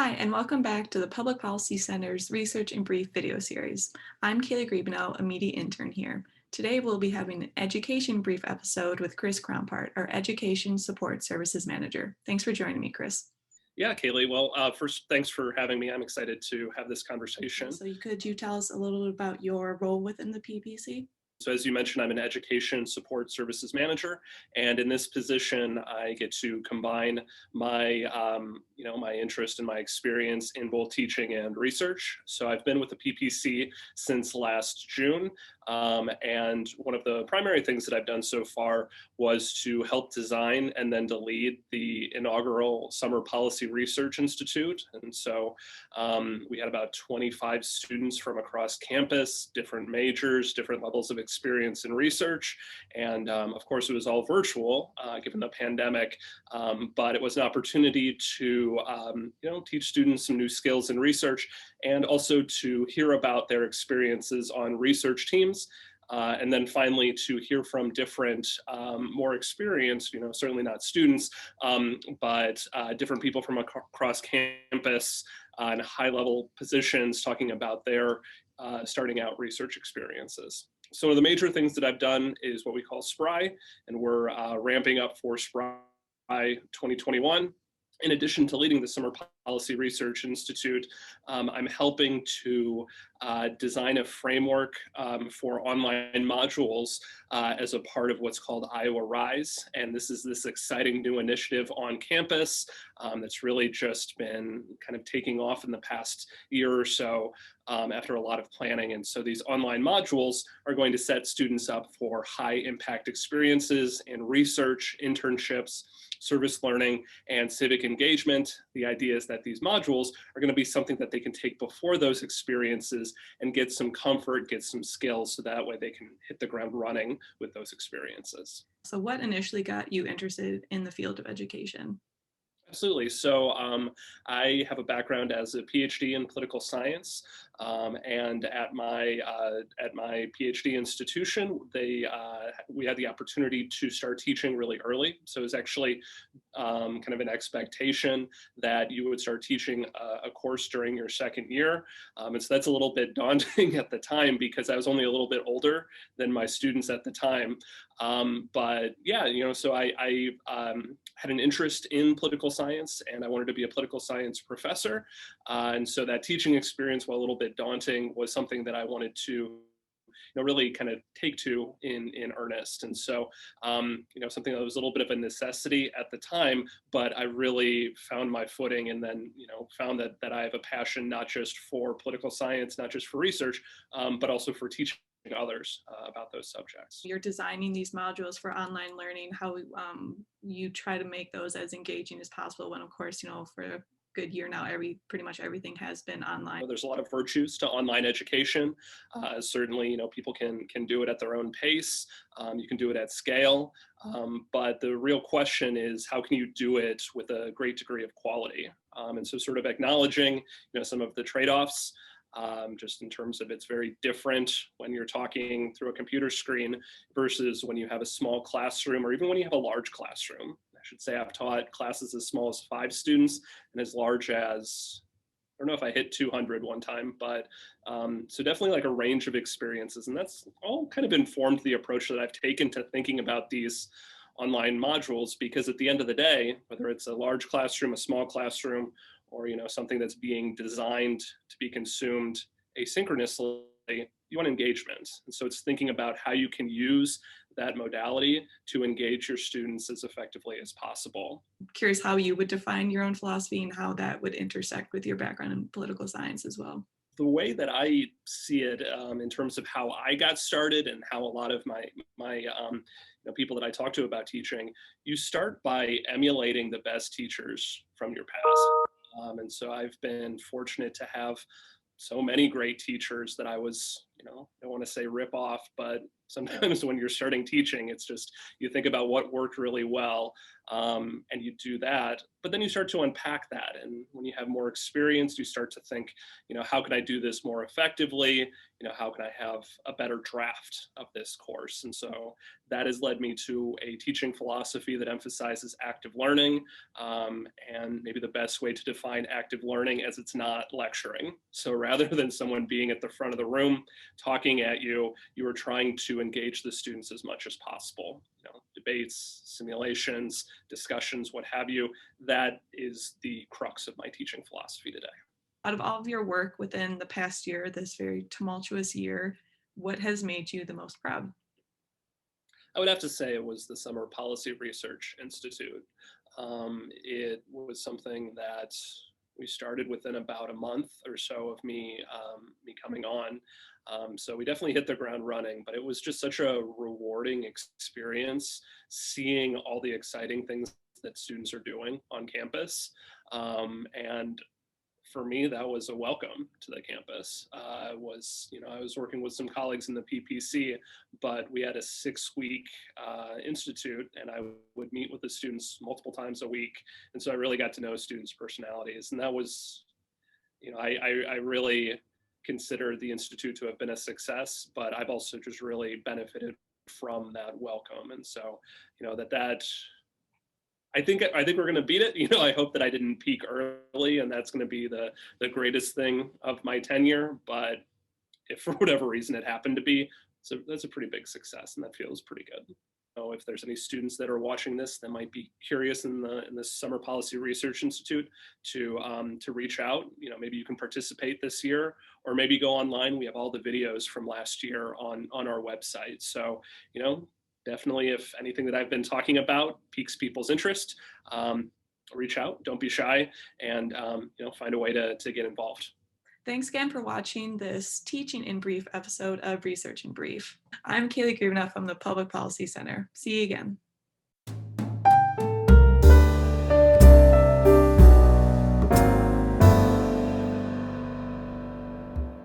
Hi, and welcome back to the Public Policy Center's Research in Brief video series. I'm Kaylee Griebenow, a media intern here. Today we'll be having an education brief episode with Chris Kromphardt, our Education Support Services Manager. Thanks for joining me, Chris. Yeah, Kaylee. Well, first, thanks for having me. I'm excited to have this conversation. So could you tell us a little bit about your role within the PPC? So as you mentioned, I'm an education support services manager, and in this position, I get to combine my, my interest and my experience in both teaching and research. So I've been with the PPC since last June, and one of the primary things that I've done so far was to help design and then to lead the inaugural Summer Policy Research Institute. And so we had about 25 students from across campus, different majors, different levels of experience in research. And of course, it was all virtual given the pandemic, but it was an opportunity to teach students some new skills in research and also to hear about their experiences on research teams. And then finally to hear from different, more experienced, certainly not students, but different people from across campus in high-level positions talking about their starting out research experiences. So one of the major things that I've done is what we call SPRI, and we're ramping up for SPRI 2021. In addition to leading the Summer Policy Research Institute, I'm helping to design a framework for online modules as a part of what's called Iowa Rise. And this is this exciting new initiative on campus that's really just been kind of taking off in the past year or so after a lot of planning. And so these online modules are going to set students up for high impact experiences in research, internships, service learning, and civic engagement. The idea is that these modules are going to be something that they can take before those experiences and get some comfort, get some skills, so that way they can hit the ground running with those experiences. So what initially got you interested in the field of education? Absolutely. So I have a background as a PhD in political science, and at my PhD institution, we had the opportunity to start teaching really early. So it was actually kind of an expectation that you would start teaching a course during your second year, and so that's a little bit daunting at the time because I was only a little bit older than my students at the time. But yeah, so I had an interest in political science, and I wanted to be a political science professor. And so that teaching experience, while a little bit daunting, was something that I wanted to really kind of take to in earnest. And so, something that was a little bit of a necessity at the time, but I really found my footing and then, found that I have a passion, not just for political science, not just for research, but also for teaching others about those subjects. You're designing these modules for online learning, how you try to make those as engaging as possible when, of course, for a good year now, pretty much everything has been online. There's a lot of virtues to online education. Certainly, people can do it at their own pace. You can do it at scale. But the real question is, how can you do it with a great degree of quality? And so sort of acknowledging, some of the trade-offs, just in terms of it's very different when you're talking through a computer screen versus when you have a small classroom or even when you have a large classroom. I should say I've taught classes as small as 5 students and as large as, I don't know if I hit 200 one time, but so definitely like a range of experiences. And that's all kind of informed the approach that I've taken to thinking about these online modules, because at the end of the day, whether it's a large classroom, a small classroom, or something that's being designed to be consumed asynchronously, you want engagement. And so it's thinking about how you can use that modality to engage your students as effectively as possible. I'm curious how you would define your own philosophy and how that would intersect with your background in political science as well. The way that I see it in terms of how I got started and how a lot of my people that I talk to about teaching, you start by emulating the best teachers from your past. And so I've been fortunate to have so many great teachers that I was, I don't want to say rip off, but sometimes when you're starting teaching, it's just you think about what worked really well, and you do that, but then you start to unpack that. And when you have more experience, you start to think, how can I do this more effectively? How can I have a better draft of this course? And so that has led me to a teaching philosophy that emphasizes active learning. And maybe the best way to define active learning as it's not lecturing. So rather than someone being at the front of the room talking at you, you are trying to engage the students as much as possible. Debates, simulations, discussions, what have you. That is the crux of my teaching philosophy today. Out of all of your work within the past year, this very tumultuous year, what has made you the most proud? I would have to say it was the Summer Policy Research Institute. It was something that we started within about a month or so of me coming on. So we definitely hit the ground running, but it was just such a rewarding experience seeing all the exciting things that students are doing on campus. And for me, that was a welcome to the campus. I was working with some colleagues in the PPC, but we had a 6-week institute, and I would meet with the students multiple times a week. And so I really got to know students' personalities. And that was, I really consider the institute to have been a success, but I've also just really benefited from that welcome. And so, that I think we're going to beat it. I hope that I didn't peak early, and that's going to be the greatest thing of my tenure. But if for whatever reason it happened to be, so that's a pretty big success, and that feels pretty good. If there's any students that are watching this that might be curious in the Summer Policy Research Institute to reach out, maybe you can participate this year, or maybe go online. We have all the videos from last year on our website. So definitely, if anything that I've been talking about piques people's interest, reach out, don't be shy, and find a way to get involved. Thanks again for watching this Teaching in Brief episode of Research in Brief. I'm Kaylee Grubenow from the Public Policy Center. See you again.